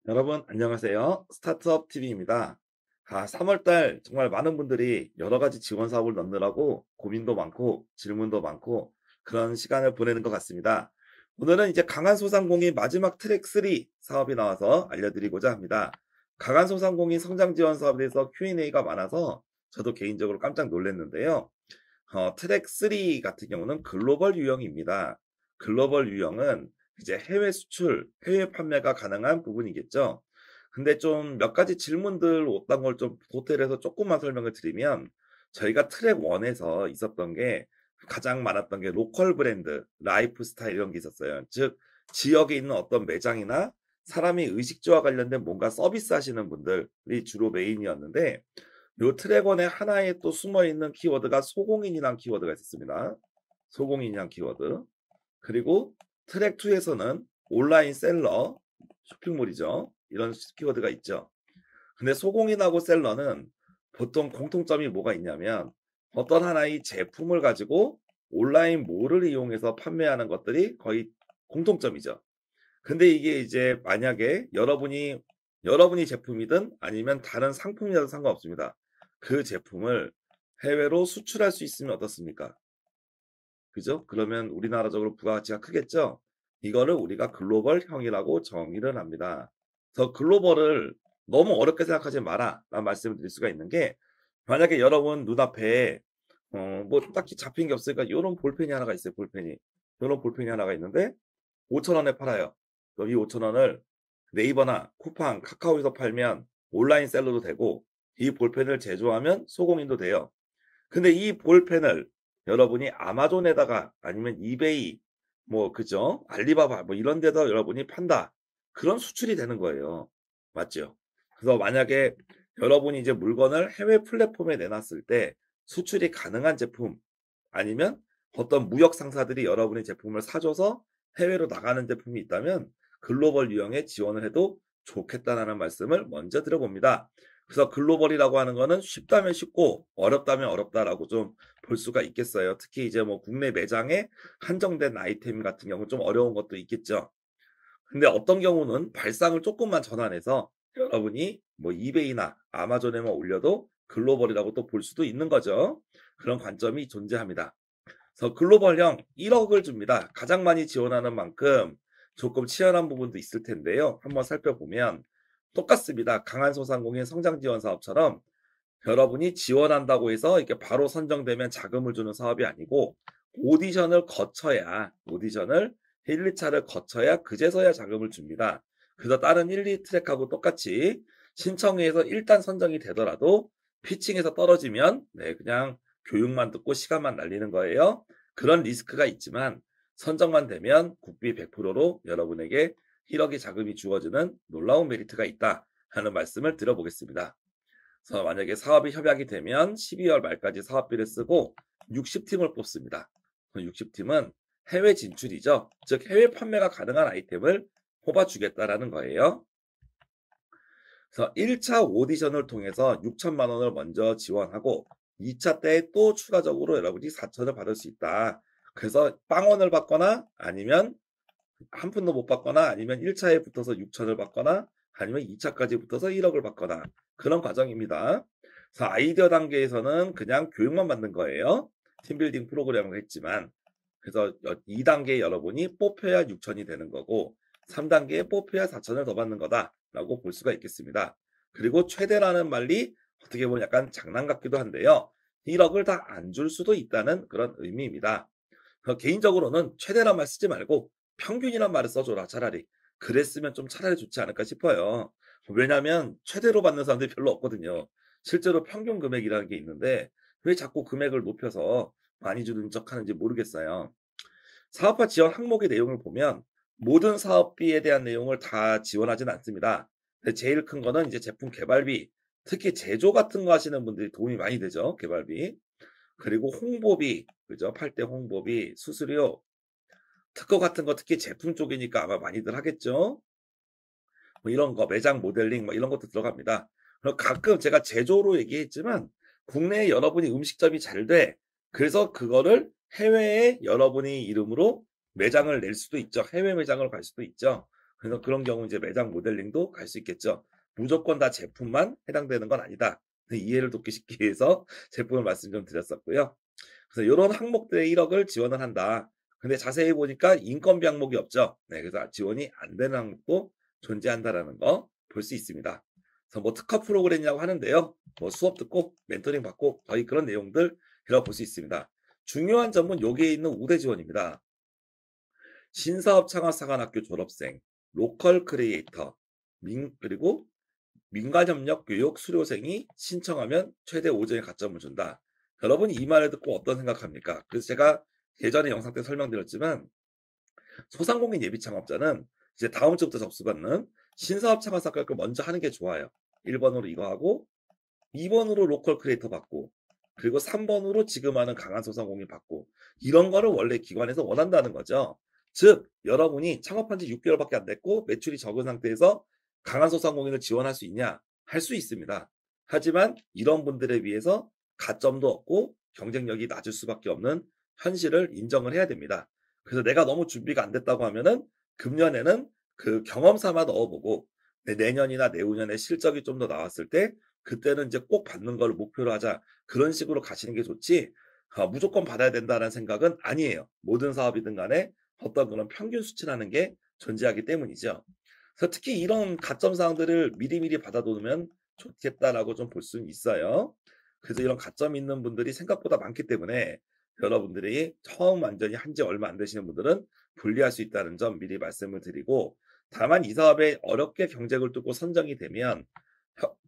여러분 안녕하세요. 스타트업 TV입니다. 3월 달 정말 많은 분들이 여러 가지 지원 사업을 넣느라고 고민도 많고 질문도 많고 그런 시간을 보내는 것 같습니다. 오늘은 이제 강한소상공인 마지막 트랙 3 사업이 나와서 알려드리고자 합니다. 강한소상공인 성장 지원 사업에 대해서 Q&A가 많아서 저도 개인적으로 깜짝 놀랐는데요. 트랙 3 같은 경우는 글로벌 유형입니다. 글로벌 유형은 이제 해외 수출, 해외 판매가 가능한 부분이겠죠. 근데 좀 몇 가지 질문들 어떤 걸 좀 도태를 조금만 설명을 드리면 저희가 트랙 1에서 있었던 게 가장 많았던 게 로컬 브랜드, 라이프 스타일 이런 게 있었어요. 즉 지역에 있는 어떤 매장이나 사람이 의식주와 관련된 뭔가 서비스 하시는 분들이 주로 메인이었는데 요 트랙원에 하나에 또 숨어 있는 키워드가 소공인이라는 키워드가 있었습니다. 소공인이라는 키워드. 그리고 트랙 2에서는 온라인 셀러, 쇼핑몰이죠. 이런 키워드가 있죠. 근데 소공인하고 셀러는 보통 공통점이 뭐가 있냐면 어떤 하나의 제품을 가지고 온라인 몰을 이용해서 판매하는 것들이 거의 공통점이죠. 근데 이게 이제 만약에 여러분이 제품이든 아니면 다른 상품이라도 상관없습니다. 그 제품을 해외로 수출할 수 있으면 어떻습니까? 그죠? 그러면 우리나라적으로 부가가치가 크겠죠? 이거를 우리가 글로벌형이라고 정의를 합니다. 그래서 글로벌을 너무 어렵게 생각하지 마라 라는 말씀을 드릴 수가 있는 게 만약에 여러분 눈앞에 뭐 딱히 잡힌 게 없으니까 요런 볼펜이 하나가 있어요. 볼펜이. 요런 볼펜이 하나가 있는데 5,000원에 팔아요. 그럼 이 5,000원을 네이버나 쿠팡, 카카오에서 팔면 온라인 셀러도 되고 이 볼펜을 제조하면 소공인도 돼요. 근데 이 볼펜을 여러분이 아마존에다가 아니면 이베이 뭐 그죠? 알리바바 뭐 이런 데서 여러분이 판다. 그런 수출이 되는 거예요. 맞죠? 그래서 만약에 여러분이 이제 물건을 해외 플랫폼에 내놨을 때 수출이 가능한 제품 아니면 어떤 무역 상사들이 여러분의 제품을 사줘서 해외로 나가는 제품이 있다면 글로벌 유형에 지원을 해도 좋겠다라는 말씀을 먼저 드려봅니다. 그래서 글로벌이라고 하는 거는 쉽다면 쉽고 어렵다면 어렵다라고 좀 볼 수가 있겠어요. 특히 이제 뭐 국내 매장에 한정된 아이템 같은 경우는 좀 어려운 것도 있겠죠. 근데 어떤 경우는 발상을 조금만 전환해서 여러분이 뭐 이베이나 아마존에만 올려도 글로벌이라고 또 볼 수도 있는 거죠. 그런 관점이 존재합니다. 그래서 글로벌형 1억을 줍니다. 가장 많이 지원하는 만큼 조금 치열한 부분도 있을 텐데요. 한번 살펴보면 똑같습니다. 강한소상공인 성장지원 사업처럼 여러분이 지원한다고 해서 이렇게 바로 선정되면 자금을 주는 사업이 아니고 오디션을 1, 2차를 거쳐야 그제서야 자금을 줍니다. 그래서 다른 1, 2 트랙하고 똑같이 신청회에서 일단 선정이 되더라도 피칭에서 떨어지면 그냥 교육만 듣고 시간만 날리는 거예요. 그런 리스크가 있지만 선정만 되면 국비 100%로 여러분에게 1억의 자금이 주어지는 놀라운 메리트가 있다 하는 말씀을 드려보겠습니다. 그래서 만약에 사업이 협약이 되면 12월 말까지 사업비를 쓰고 60팀을 뽑습니다. 60팀은 해외 진출이죠. 즉 해외 판매가 가능한 아이템을 뽑아주겠다라는 거예요. 그래서 1차 오디션을 통해서 6천만 원을 먼저 지원하고 2차 때 또 추가적으로 여러분이 4천을 받을 수 있다. 그래서 빵원을 받거나 아니면 한 푼도 못 받거나 아니면 1차에 붙어서 6천을 받거나 아니면 2차까지 붙어서 1억을 받거나 그런 과정입니다. 그래서 아이디어 단계에서는 그냥 교육만 받는 거예요. 팀빌딩 프로그램을 했지만 그래서 2단계 여러분이 뽑혀야 6천이 되는 거고 3단계에 뽑혀야 4천을 더 받는 거다라고 볼 수가 있겠습니다. 그리고 최대라는 말이 어떻게 보면 약간 장난 같기도 한데요. 1억을 다 안 줄 수도 있다는 그런 의미입니다. 개인적으로는 최대란 말 쓰지 말고 평균이란 말을 써줘라 차라리. 그랬으면 좀 차라리 좋지 않을까 싶어요. 왜냐하면 최대로 받는 사람들이 별로 없거든요. 실제로 평균 금액이라는 게 있는데 왜 자꾸 금액을 높여서 많이 주는 척하는지 모르겠어요. 사업화 지원 항목의 내용을 보면 모든 사업비에 대한 내용을 다 지원하진 않습니다. 근데 제일 큰 거는 이제 제품 개발비, 특히 제조 같은 거 하시는 분들이 도움이 많이 되죠. 개발비. 그리고 홍보비, 그죠? 팔 때 홍보비, 수수료, 특허 같은 거 특히 제품 쪽이니까 아마 많이들 하겠죠? 뭐 이런 거, 매장 모델링 뭐 이런 것도 들어갑니다. 그리고 가끔 제가 제조로 얘기했지만 국내에 여러분이 음식점이 잘 돼. 그래서 그거를 해외에 여러분이 이름으로 매장을 낼 수도 있죠. 해외 매장을 갈 수도 있죠. 그래서 그런 경우 이제 매장 모델링도 갈 수 있겠죠. 무조건 다 제품만 해당되는 건 아니다. 이해를 돕기 쉽기 위해서 제품을 말씀 좀 드렸었고요. 그래서 요런 항목들에 1억을 지원을 한다. 근데 자세히 보니까 인건비 항목이 없죠. 네, 그래서 지원이 안 되는 항목도 존재한다라는 거 볼 수 있습니다. 그래서 뭐 특화 프로그램이라고 하는데요. 뭐 수업 듣고 멘토링 받고 거의 그런 내용들이라고 볼 수 있습니다. 중요한 점은 여기에 있는 우대 지원입니다. 신사업 창업사관학교 졸업생, 로컬 크리에이터, 그리고 민간협력 교육 수료생이 신청하면 최대 5점의 가점을 준다. 여러분이 이 말을 듣고 어떤 생각합니까? 그래서 제가 예전에 영상 때 설명드렸지만 소상공인 예비 창업자는 이제 다음 주부터 접수받는 신사업 창업사학을 먼저 하는 게 좋아요. 1번으로 이거 하고 2번으로 로컬 크리에이터 받고 그리고 3번으로 지금 하는 강한 소상공인 받고 이런 거를 원래 기관에서 원한다는 거죠. 즉 여러분이 창업한 지 6개월밖에 안 됐고 매출이 적은 상태에서 강한 소상공인을 지원할 수 있냐? 할 수 있습니다. 하지만 이런 분들에 비해서 가점도 없고 경쟁력이 낮을 수밖에 없는 현실을 인정을 해야 됩니다. 그래서 내가 너무 준비가 안 됐다고 하면은 금년에는 그 경험 삼아 넣어보고 내년이나 내후년에 실적이 좀 더 나왔을 때 그때는 이제 꼭 받는 걸 목표로 하자. 그런 식으로 가시는 게 좋지. 무조건 받아야 된다는 생각은 아니에요. 모든 사업이든 간에 어떤 그런 평균 수치라는 게 존재하기 때문이죠. 그래서 특히 이런 가점 사항들을 미리미리 받아두면 좋겠다라고 좀 볼 수는 있어요. 그래서 이런 가점 있는 분들이 생각보다 많기 때문에 여러분들이 처음 완전히 한 지 얼마 안 되시는 분들은 불리할 수 있다는 점 미리 말씀을 드리고 다만 이 사업에 어렵게 경쟁을 뚫고 선정이 되면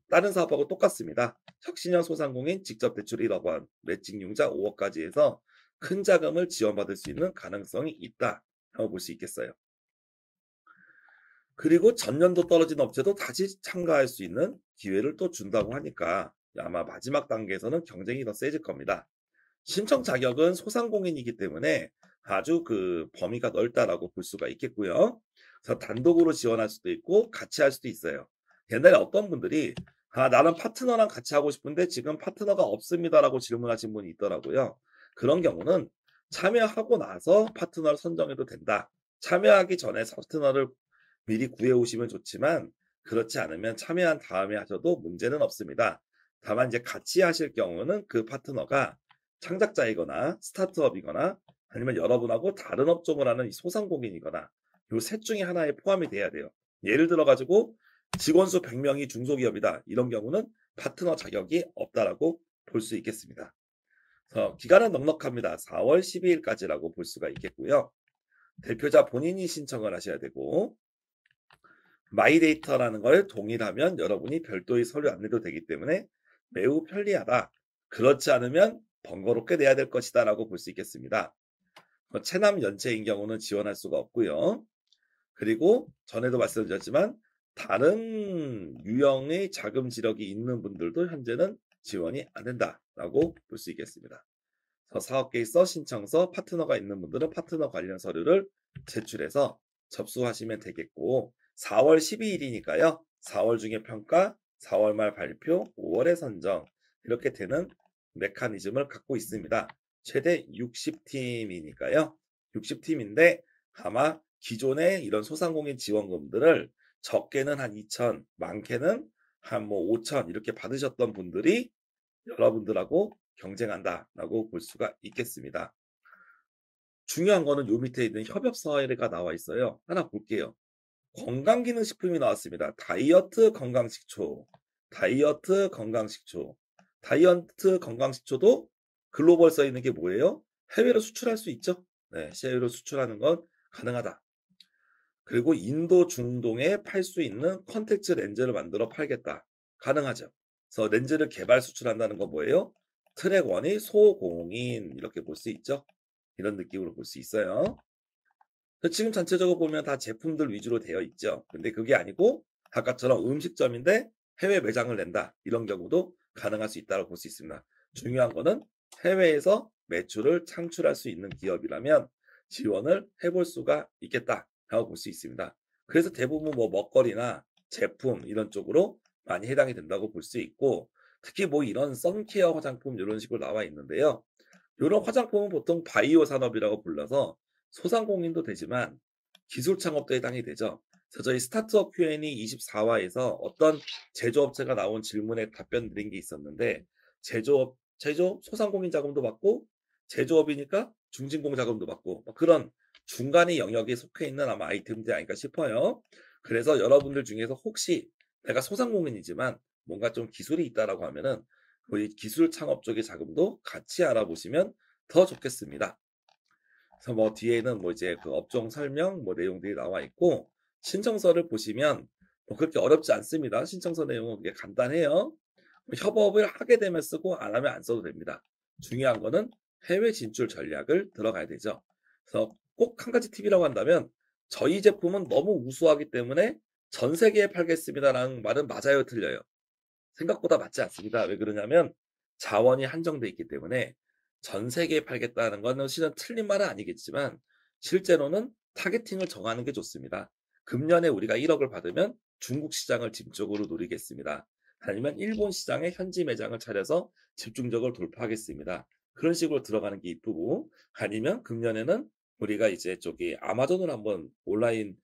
다른 사업하고 똑같습니다. 혁신형 소상공인 직접 대출 1억 원, 매칭 융자 5억까지 해서 큰 자금을 지원받을 수 있는 가능성이 있다라고 볼 수 있겠어요. 그리고 전년도 떨어진 업체도 다시 참가할 수 있는 기회를 또 준다고 하니까 아마 마지막 단계에서는 경쟁이 더 세질 겁니다. 신청 자격은 소상공인이기 때문에 아주 그 범위가 넓다라고 볼 수가 있겠고요. 그래서 단독으로 지원할 수도 있고 같이 할 수도 있어요. 옛날에 어떤 분들이 나는 파트너랑 같이 하고 싶은데 지금 파트너가 없습니다라고 질문하신 분이 있더라고요. 그런 경우는 참여하고 나서 파트너를 선정해도 된다. 참여하기 전에 파트너를 미리 구해 오시면 좋지만 그렇지 않으면 참여한 다음에 하셔도 문제는 없습니다. 다만 이제 같이 하실 경우는 그 파트너가 창작자이거나 스타트업이거나 아니면 여러분하고 다른 업종을 하는 소상공인이거나 요 셋 중에 하나에 포함이 돼야 돼요. 예를 들어 가지고 직원 수 100명이 중소기업이다. 이런 경우는 파트너 자격이 없다라고 볼 수 있겠습니다. 그래서 기간은 넉넉합니다. 4월 12일까지라고 볼 수가 있겠고요. 대표자 본인이 신청을 하셔야 되고 마이데이터라는 걸 동일하면 여러분이 별도의 서류 안 내도 되기 때문에 매우 편리하다. 그렇지 않으면 번거롭게 내야 될 것이다 라고 볼 수 있겠습니다. 체남 연체인 경우는 지원할 수가 없고요. 그리고 전에도 말씀드렸지만 다른 유형의 자금 지력이 있는 분들도 현재는 지원이 안 된다라고 볼 수 있겠습니다. 사업계획서 신청서 파트너가 있는 분들은 파트너 관련 서류를 제출해서 접수하시면 되겠고 4월 12일이니까요. 4월 중에 평가, 4월 말 발표, 5월에 선정 이렇게 되는 메커니즘을 갖고 있습니다. 최대 60팀이니까요. 60팀인데 아마 기존의 이런 소상공인 지원금들을 적게는 한 2천, 많게는 한 뭐 5천 이렇게 받으셨던 분들이 여러분들하고 경쟁한다라고 볼 수가 있겠습니다. 중요한 거는 요 밑에 있는 협업 사례가 나와 있어요. 하나 볼게요. 건강기능식품이 나왔습니다. 다이어트 건강식초, 다이어트 건강식초, 다이어트 건강식초도 글로벌 써 있는 게 뭐예요? 해외로 수출할 수 있죠? 네, 해외로 수출하는 건 가능하다. 그리고 인도 중동에 팔 수 있는 컨택트 렌즈를 만들어 팔겠다. 가능하죠. 그래서 렌즈를 개발 수출한다는 건 뭐예요? 트랙 1이 소공인 이렇게 볼 수 있죠. 이런 느낌으로 볼 수 있어요. 지금 전체적으로 보면 다 제품들 위주로 되어 있죠. 근데 그게 아니고 아까처럼 음식점인데 해외 매장을 낸다. 이런 경우도 가능할 수 있다고 볼 수 있습니다. 중요한 거는 해외에서 매출을 창출할 수 있는 기업이라면 지원을 해볼 수가 있겠다라고 볼 수 있습니다. 그래서 대부분 뭐 먹거리나 제품 이런 쪽으로 많이 해당이 된다고 볼 수 있고 특히 뭐 이런 선케어 화장품 이런 식으로 나와 있는데요. 이런 화장품은 보통 바이오 산업이라고 불러서 소상공인도 되지만 기술 창업도 해당이 되죠. 그래서 저희 스타트업 Q&A 24화에서 어떤 제조업체가 나온 질문에 답변 드린 게 있었는데 제조업 소상공인 자금도 받고 제조업이니까 중진공 자금도 받고 뭐 그런 중간의 영역에 속해 있는 아마 아이템들이 아닐까 싶어요. 그래서 여러분들 중에서 혹시 내가 소상공인이지만 뭔가 좀 기술이 있다라고 하면은 이 기술 창업 쪽의 자금도 같이 알아보시면 더 좋겠습니다. 그래서 뭐 뒤에는 뭐 이제 그 업종 설명 뭐 내용들이 나와 있고 신청서를 보시면 뭐 그렇게 어렵지 않습니다. 신청서 내용은 되게 간단해요. 뭐 협업을 하게 되면 쓰고 안 하면 안 써도 됩니다. 중요한 거는 해외 진출 전략을 들어가야 되죠. 그래서 꼭 한 가지 팁이라고 한다면 저희 제품은 너무 우수하기 때문에 전 세계에 팔겠습니다라는 말은 맞아요, 틀려요? 생각보다 맞지 않습니다. 왜 그러냐면 자원이 한정돼 있기 때문에 전 세계에 팔겠다는 거는 실은 틀린 말은 아니겠지만 실제로는 타겟팅을 정하는 게 좋습니다. 금년에 우리가 1억을 받으면 중국 시장을 집중적으로 노리겠습니다. 아니면 일본 시장에 현지 매장을 차려서 집중적으로 돌파하겠습니다. 그런 식으로 들어가는 게 이쁘고 아니면 금년에는 우리가 이제 저기 아마존을 한번 온라인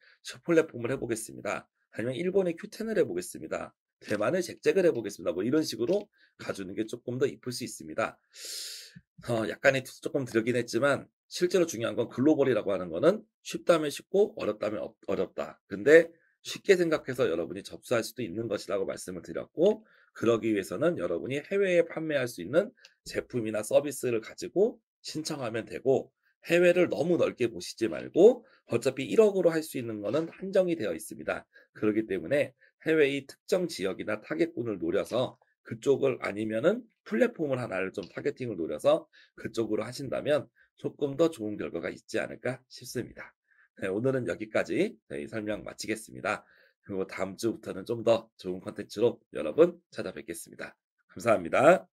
플랫폼을 해보겠습니다. 아니면 일본의 Q10을 해보겠습니다. 대만을 잭잭을 해보겠습니다. 뭐 이런 식으로 가주는 게 조금 더 이쁠 수 있습니다. 약간의 팁 조금 드리긴 했지만 실제로 중요한 건 글로벌이라고 하는 거는 쉽다면 쉽고 어렵다면 어렵다. 근데 쉽게 생각해서 여러분이 접수할 수도 있는 것이라고 말씀을 드렸고 그러기 위해서는 여러분이 해외에 판매할 수 있는 제품이나 서비스를 가지고 신청하면 되고 해외를 너무 넓게 보시지 말고 어차피 1억으로 할 수 있는 거는 한정이 되어 있습니다. 그렇기 때문에 해외의 특정 지역이나 타겟군을 노려서 그쪽을 아니면은 플랫폼을 하나를 좀 타겟팅을 노려서 그쪽으로 하신다면 조금 더 좋은 결과가 있지 않을까 싶습니다. 네, 오늘은 여기까지 저희 설명 마치겠습니다. 그리고 다음 주부터는 좀 더 좋은 콘텐츠로 여러분 찾아뵙겠습니다. 감사합니다.